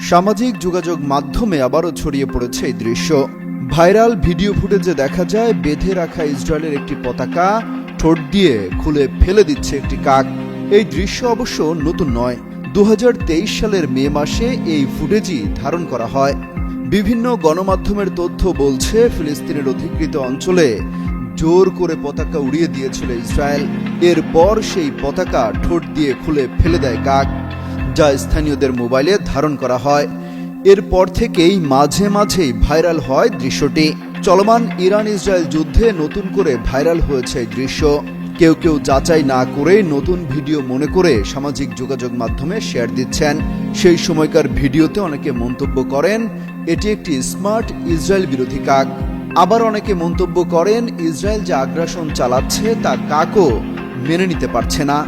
সামাজিক যোগাযোগ মাধ্যমে আবারও ছড়িয়ে পড়েছে এই দৃশ্য। ভাইরাল ভিডিও ফুটেজে দেখা যায় বেঁধে রাখা ইসরায়েলের একটি পতাকা ঠোঁট দিয়ে খুলে ফেলে দিচ্ছে একটি কাক। এই দৃশ্য অবশ্য নতুন নয়, 2023 সালের মে মাসে এই ফুটেজই ধারণ করা হয়। বিভিন্ন গণমাধ্যমের তথ্য বলছে ফিলিস্তিনের অধিকৃত অঞ্চলে জোর করে পতাকা উড়িয়ে দিয়েছিল ইসরায়েল। এরপর সেই পতাকা ঠোঁট দিয়ে খুলে ফেলে দেয় কাক, যা স্থানীয়দের মোবাইলে ধারণ করা হয়। এরপর থেকেই মাঝে মাঝেই ভাইরাল হয় দৃশ্যটি। চলমান ইরান ইসরায়েল যুদ্ধে নতুন করে ভাইরাল হয়েছে এই দৃশ্য। কেউ কেউ যাচাই না করে নতুন ভিডিও মনে করে সামাজিক যোগাযোগ মাধ্যমে শেয়ার দিচ্ছেন। সেই সময়কার ভিডিওতে অনেকে মন্তব্য করেন এটি একটি স্মার্ট ইসরায়েল বিরোধী কাক। আবার অনেকে মন্তব্য করেন ইসরায়েল যে আগ্রাসন চালাচ্ছে তা কাকও মেনে নিতে পারছে না।